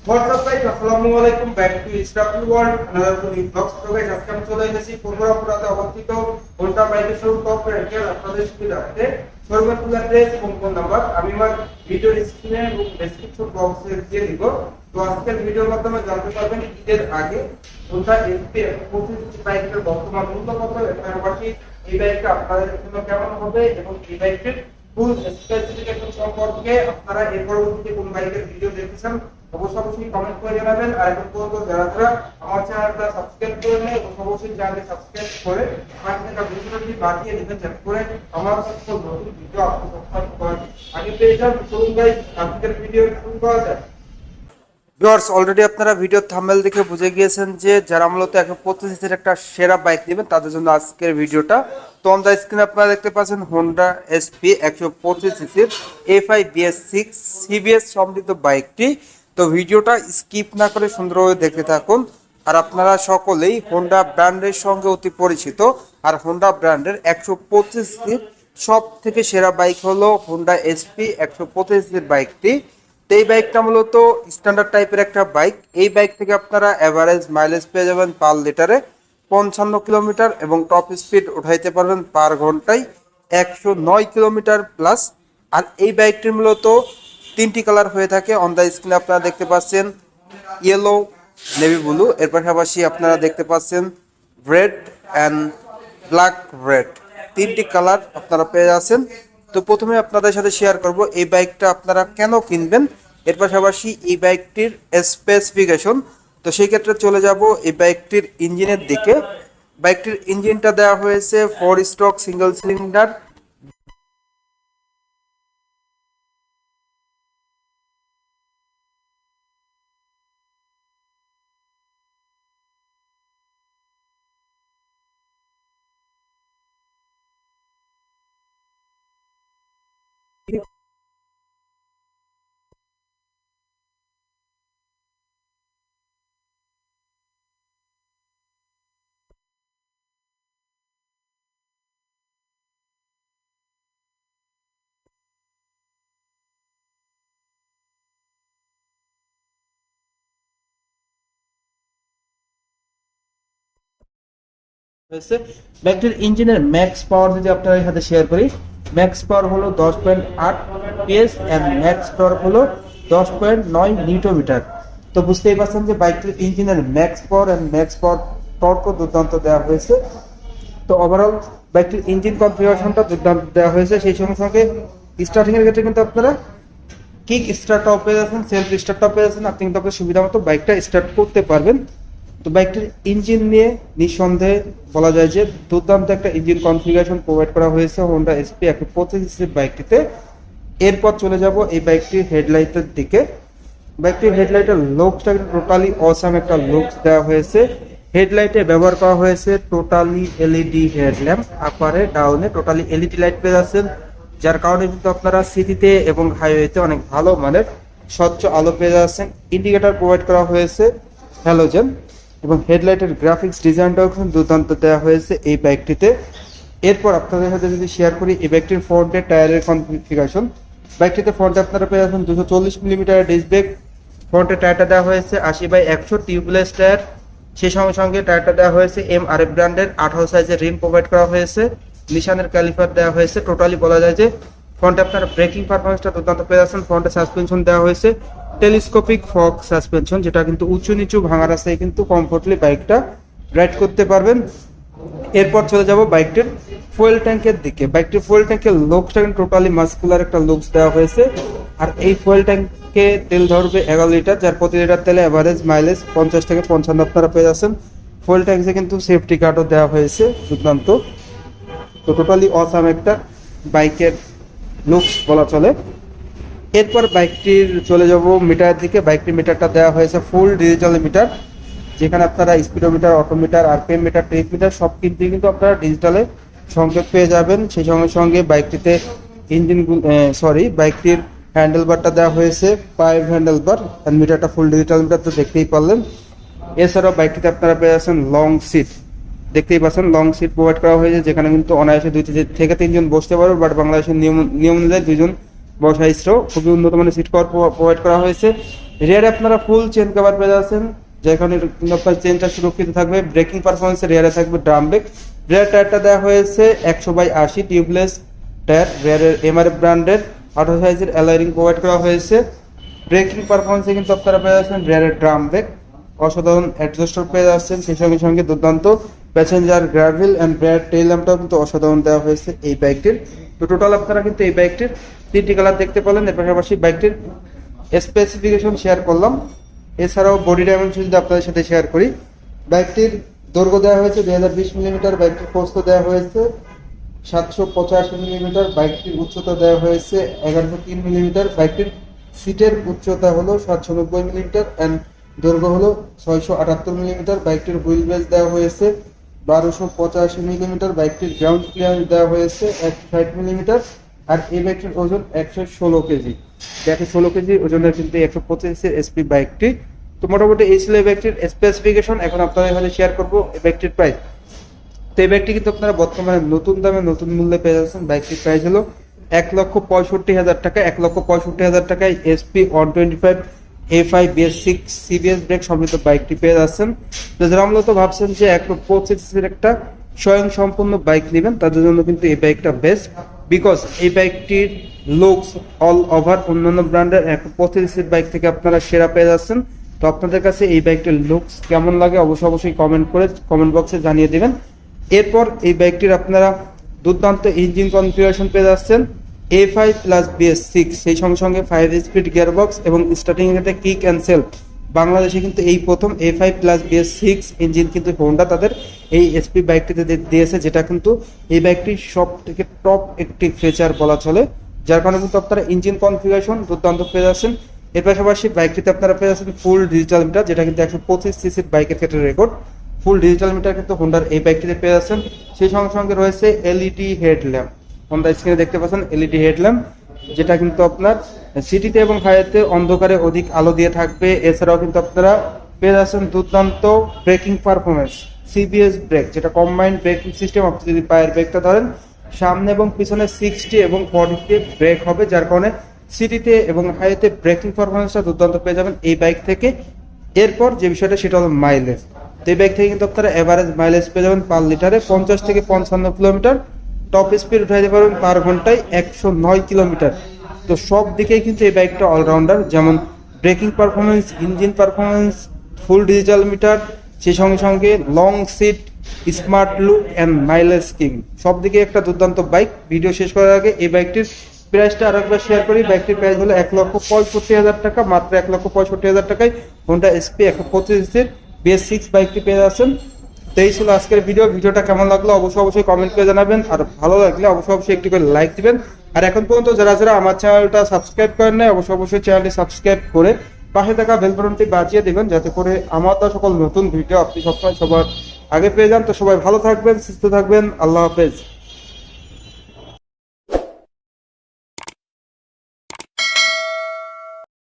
What's up guys, Assalamualaikum, back to Israfil World, another new vlog. So guys, আজকে আমি চলে এসেছি পূর্বরাতে অবস্থিত হোন্ডা বাইকের শোরুম টপ রেঞ্জের আপনাদের সুবিধার্থে শোরুমের ফুল অ্যাড্রেস এবং ফোন নাম্বার আমি আমার ভিডিওর স্ক্রিনে এবং ডেসক্রিপশন বক্সে দিয়ে দিব। তো আজকের ভিডিওর মাধ্যমে জানতে পারবেন ঈদের আগে হোন্ডা এসপি 25 বাইকের বর্তমান মূল্য কত, এর পাশাপাশি এই বাইকটা আপনাদের জন্য কেমন হবে এবং এই বাইকটির ফুল স্পেসিফিকেশন সম্পর্কে আপনারা এর পরবর্তীতে কোন বাইকের ভিডিও দেখতেছেন অবশ্যই কমেন্ট করে জানাবেন। আর এখন পর্যন্ত যারা আমার চ্যানেলটা সাবস্ক্রাইব করে নেয় অবশ্যই চ্যানেলটি সাবস্ক্রাইব করে পাশে থাকা ভিডিওটি বাজিয়ে দিবেন যাতে করে আমার সকল নতুন ভিডিও আপলোড করার আগে পেয়ে যান। চলুন গাইস আজকের ভিডিও শুরু করা যাক। ভিউয়ার্স, অলরেডি আপনারা ভিডিও থাম্বনেল দেখে বুঝে গিয়েছেন যে যারা মূলত 125 সিসির একটা সেরা বাইক নেবেন তাদের জন্য আজকের ভিডিওটা। তো অন দ্য স্ক্রিনে আপনারা দেখতে পাচ্ছেন হোন্ডা এসপি 125 সিসির A5 BS6 CBS সমৃদ্ধ বাইকটি। তো ভিডিওটা স্কিপ না করে সুন্দরভাবে দেখতে থাকুন। আর আপনারা সকলেই হোন্ডা ব্র্যান্ডের সঙ্গে অতি পরিচিত, আর হোন্ডা ব্র্যান্ডের 125 সিসির সব থেকে সেরা বাইক হলো হোন্ডা এসপি 125 সিসির বাইকটি। তো এই বাইকটা মূলত স্ট্যান্ডার্ড টাইপের একটা বাইক। এই বাইক থেকে আপনারা অ্যাভারেজ মাইলেজ পেয়ে যাবেন পার লিটারে 55 কিলোমিটার এবং টপ স্পিড উঠাইতে পারবেন পার ঘন্টায় 109 কিলোমিটার প্লাস। আর এই বাইকটির মূলত তিনটি কালার হয়ে থাকে। অন দ্য স্ক্রিনে আপনারা দেখতে পাচ্ছেন ইয়েলো, নেভি ব্লু, এর পাশাপাশি আপনারা দেখতে পাচ্ছেন রেড অ্যান্ড ব্ল্যাক রেড, তিনটি কালার আপনারা পেয়ে যাচ্ছেন। তো প্রথমে আপনাদের সাথে শেয়ার করব এই বাইকটা আপনারা কেন কিনবেন, এর পাশাপাশি এই বাইকটির স্পেসিফিকেশন। তো সেই ক্ষেত্রে চলে যাব এই বাইকটির ইঞ্জিনের দিকে। বাইকটির ইঞ্জিনটা দেওয়া হয়েছে 4 স্ট্রোক সিঙ্গেল সিলিন্ডার হয়েছে। বাইকটির ইঞ্জিনের ম্যাক্স পাওয়ার যদি আপনাদের সাথে শেয়ার করি, ম্যাক্স পাওয়ার হলো 10.8 PS এন্ড ম্যাক্স টর্ক হলো 10.9 নিউটন মিটার। তো বুঝতেই পারছেন যে বাইকটির ইঞ্জিনের ম্যাক্স পাওয়ার এন্ড ম্যাক্স পাওয়ার টর্কও দুর্দান্ত দেওয়া হয়েছে। তো ওভারঅল বাইকটির ইঞ্জিন কনফিগারেশনটা দুর্দান্ত দেওয়া হয়েছে। সেই সঙ্গে সঙ্গে স্টার্টিং এর ক্ষেত্রে কিন্তু আপনারা কিক স্টার্টটাও পেয়ে যাচ্ছেন, সেলফ স্টার্টটাও পেয়ে যাচ্ছেন। আপনি কিন্তু আপনার সুবিধা মতো বাইকটা স্টার্ট করতে পারবেন। তো বাইকটির ইঞ্জিন নিয়ে নিঃসন্দেহে বলা যায় যে দুর্দান্ত একটা ইঞ্জিন কনফিগারেশন প্রোভাইড করা হয়েছে হোন্ডা এসপি 125 সিসির বাইকটিতে। এরপর চলে যাব এই বাইকটির হেডলাইটের দিকে। বাইকটির হেডলাইটের লুকসটা টোটালি অসাম একটা লুকস দেওয়া হয়েছে। হেডলাইটে ব্যবহার করা হয়েছে টোটালি এলইডি হেডল্যাম্প, আপারে ডাউনে টোটালি এলইডি লাইট পেয়ে যাচ্ছেন, যার কারণে কিন্তু আপনারা সিটিতে এবং হাইওয়েতে অনেক ভালো মানের স্বচ্ছ আলো পেয়ে যাচ্ছেন। ইন্ডিকেটর প্রোভাইড করা হয়েছে হ্যালোজেন এবং হেডলাইটের গ্রাফিক্স ডিজাইনটাও খুব দুর্দান্ত দেওয়া হয়েছে এই বাইকটিতে। এরপর আপনাদের সাথে যদি শেয়ার করি এই বাইকটির ফ্রন্টের টায়ারের কনফিগারেশন। বাইকটিতে ফ্রন্টে আপনারা পেয়ে যাচ্ছেন 240 মিলিমিটার ডিস্ক ব্রেক। ফ্রন্টের টায়ারটা দেওয়া হয়েছে 80/100 টিউবলেস টায়ার। সেই সঙ্গে সঙ্গে টায়ারটা দেওয়া হয়েছে MRF ব্র্যান্ডের 18 সাইজের রিম প্রোভাইড করা হয়েছে। নিশানের ক্যালিপার দেওয়া হয়েছে। টোটালি বলা যায় যে ফ্রন্টে আপনারা ব্রেকিং পারফরমেন্সটা দুর্দান্ত পেয়ে যাচ্ছেন। ফ্রন্টে সাসপেনশন দেওয়া হয়েছে টেলিস্কোপিক ফগ সাসপেনশন, যেটা কিন্তু উঁচু নিচু ভাঙা রাস্তায় কিন্তু কমফোর্টলি বাইকটা রাইড করতে পারবেন। এরপর চলে যাব বাইকটির ফুয়েল ট্যাঙ্কের দিকে। বাইকটির ফুয়েল ট্যাঙ্কের লুকসটা কিন্তু টোটালি মাস্কুলার একটা লুকস দেওয়া হয়েছে। আর এই ফুয়েল ট্যাঙ্কে তেল ধরবে 11 লিটার, যার প্রতি লিটার তেলে অ্যাভারেজ মাইলেজ 50 থেকে 55 আপনারা পেয়ে যাচ্ছেন। ফুয়েল ট্যাঙ্কে কিন্তু সেফটি গার্ডও দেওয়া হয়েছে দুর্দান্ত। তো টোটালি অসাম একটা বাইকের লুকস বলা চলে। এরপর বাইকটির চলে যাব মিটারের দিকে। বাইকটির মিটারটা দেওয়া হয়েছে ফুল ডিজিটাল মিটার, যেখানে আপনারা speedometer, autometer, RPM meter, trip meter সব কিন্তু আপনারা ডিজিটালে সংকেত পেয়ে যাবেন। সেই সঙ্গে সঙ্গে বাইকটিতে বাইকটির হ্যান্ডেল বারটা দেওয়া হয়েছে 5 হ্যান্ডেল বার, মিটারটা ফুল ডিজিটাল মিটার তো দেখতেই পারলেন। এছাড়াও বাইকটিতে আপনারা পেয়ে যাচ্ছেন লং সিট, দেখতেই পাচ্ছেন লং সিট প্রোভাইড করা হয়েছে, যেখানে কিন্তু অনায়াসে 2 থেকে 3 জন বসতে পারবে। বাট বাংলাদেশের নিয়ম অনুযায়ী 2 জন বসাইছেও খুবই উন্নত মানের সিট কভার প্রোভাইড করা হয়েছে। রিয়ারে আপনারা ফুল চেন কভার পেয়ে যাচ্ছেন, যেখানে আপনার চেনটা সুরক্ষিত থাকবে। ব্রেকিং পারফরমেন্সে রিয়ারে থাকবে ড্রাম ব্রেক। রিয়ার টায়ারটা দেওয়া হয়েছে 100/80 টিউবলেস টায়ার, রিয়ারের এমআরএফ ব্র্যান্ডের 18 সাইজের অ্যালাইরিং প্রোভাইড করা হয়েছে। ব্রেকিং পারফরমেন্সে কিন্তু আপনারা পেয়ে যাচ্ছেন রিয়ারের ড্রাম ব্রেক, অসাধারণ অ্যাডজাস্টার পেয়ে যাচ্ছেন, সেই সঙ্গে সঙ্গে দুর্দান্ত প্যাসেঞ্জার গ্রাভিল অ্যান্ড রিয়ার টেইল ল্যাম্পটাও কিন্তু অসাধারণ দেওয়া হয়েছে এই বাইকটির। তো টোটাল আপনারা কিন্তু এই বাইকটির 3টি কালার দেখতে পেলেন। এর পাশাপাশি বাইকটির স্পেসিফিকেশন শেয়ার করলাম, এছাড়াও বডি ডাইমেনশন যদি আপনাদের সাথে শেয়ার করি। বাইকটির দৈর্ঘ্য দেওয়া হয়েছে 2020 মিলিমিটার, বাইকটির প্রস্থ দেওয়া হয়েছে 785 মিলিমিটার, বাইকটির উচ্চতা দেওয়া হয়েছে 1103 মিলিমিটার, বাইকটির সিটের উচ্চতা হলো 790 মিলিমিটার অ্যান্ড দৈর্ঘ্য হলো 678 মিলিমিটার, বাইকটির হুইল বেস দেওয়া হয়েছে 1285 মিলিমিটার, বাইকটির গ্রাউন্ড ক্লিয়ারেন্স দেওয়া হয়েছে 160 মিলিমিটার। আর এই বাইকটির ওজন 116 কেজি, 116 কেজি ওজনের কিন্তু 125 এসপি বাইকটি। তো মোটামুটি এই ছিল এই বাইকটির স্পেসিফিকেশন। এখন আপনাদের সাথে শেয়ার করবো এই বাইকটির প্রাইস। তো এই বাইকটি কিন্তু আপনারা বর্তমানে নতুন দামে নতুন মূল্যে পেয়ে যাচ্ছেন। বাইকটির প্রাইস হলো 1,65,000 টাকা। 1,65,000 টাকায় SP 125 A5 BS6 CBS break সমৃদ্ধ বাইকটি পেয়ে যাচ্ছেন। তো যারা মূলত ভাবছেন যে 125 একটা স্বয়ং সম্পূর্ণ বাইক নেবেন, তাদের জন্য কিন্তু এই বাইকটা বেস্ট, বিকজ এই বাইকটির লুকস অল ওভার অন্যান্য ব্র্যান্ডের 125 বাইক থেকে আপনারা সেরা পেয়ে যাচ্ছেন। তো আপনাদের কাছে এই বাইকটির লুকস কেমন লাগে অবশ্যই কমেন্ট বক্সে জানিয়ে দিবেন। এরপর এই বাইকটির আপনারা দুর্দান্ত ইঞ্জিন কনফিগারেশন পেয়ে যাচ্ছেন A5 প্লাস BS6, সেই সঙ্গে সঙ্গে 5 স্পিড গিয়ারবক্স এবং স্টার্টিং এতে কিক অ্যান্ড সেলফ। বাংলাদেশে কিন্তু এই প্রথম A5 প্লাস BS6 ইঞ্জিন কিন্তু হোন্ডা তাদের এই এসপি বাইকটিতে দিয়েছে, যেটা কিন্তু এই বাইকটির সব থেকে টপ একটি ফিচার বলা চলে, যার কারণে কিন্তু আপনারা ইঞ্জিন কনফিগারেশন দুর্দান্ত পেয়ে যাচ্ছেন। এর পাশাপাশি বাইকটিতে আপনারা পেয়ে যাচ্ছেন ফুল ডিজিটাল মিটার, যেটা কিন্তু 125 সিসির বাইকের ক্ষেত্রে রেকর্ড। ফুল ডিজিটাল মিটার কিন্তু হোন্ডার এই বাইকটিতে পেয়ে যাচ্ছেন। সেই সঙ্গে সঙ্গে রয়েছে এলইডি হেডল্যাম্প, হোন্ডা স্ক্রিনে দেখতে পাচ্ছেন এলইডি হেডল্যাম্প, যেটা কিন্তু আপনার সিটিতে এবং হাইওয়েতে অন্ধকারে অধিক আলো দিয়ে থাকবে। এছাড়াও কিন্তু আপনারা পেয়ে যাচ্ছেন দুর্দান্ত ব্রেকিং পারফরমেন্স সিবিএস ব্রেক, যেটা কম্বাইন্ড ব্রেকিং সিস্টেম। আপনি যদি পায়ের ব্রেকটা ধরেন সামনে এবং পিছনে 60 এবং 40তে ব্রেক হবে, যার কারণে সিটিতে এবং হাইওয়েতে ব্রেকিং পারফরমেন্সটা দুর্দান্ত পেয়ে যাবেন এই বাইক থেকে। এরপর যে বিষয়টা সেটা হলো মাইলেজ। তো এই বাইক থেকে কিন্তু আপনারা এভারেজ মাইলেজ পেয়ে যাবেন পার লিটারে 50 থেকে 55 কিলোমিটার, টপ স্পিড উঠাইতে পারবেন পার ঘন্টায় 109 কিলোমিটার। তো সব দিকেই কিন্তু এই বাইকটা অলরাউন্ডার, যেমন braking performance, engine performance, full digital meter, সেই সঙ্গে সঙ্গে long seat, smart look and mileage king, সব দিকে একটা দুর্দান্ত বাইক। ভিডিও শেষ করার আগে এই বাইকটির প্রাইসটা আরেকবার শেয়ার করি। বাইকটির প্রাইস হলো 1,65,000 টাকা, মাত্র 1,65,000 টাকায় হোন্ডা এসপি 125 BS6 বাইকটি পেয়ে যাচ্ছেন। তো এই ছিল আজকের ভিডিওটা কেমন লাগলো অবশ্যই কমেন্ট করে জানাবেন, আর ভালো লাগলে অবশ্যই একটি করে লাইক দিবেন। আর এখন পর্যন্ত যারা আমার চ্যানেলটা সাবস্ক্রাইব করেন নাই অবশ্যই চ্যানেলটি সাবস্ক্রাইব করে পাশে থাকা বেল বাটনটি বাজিয়ে দেবেন, যাতে করে আমার সকল নতুন ভিডিও আপনি সবসময় সবার আগে পেয়ে যান। তো সবাই ভালো থাকবেন, সুস্থ থাকবেন, আল্লাহ হাফেজ।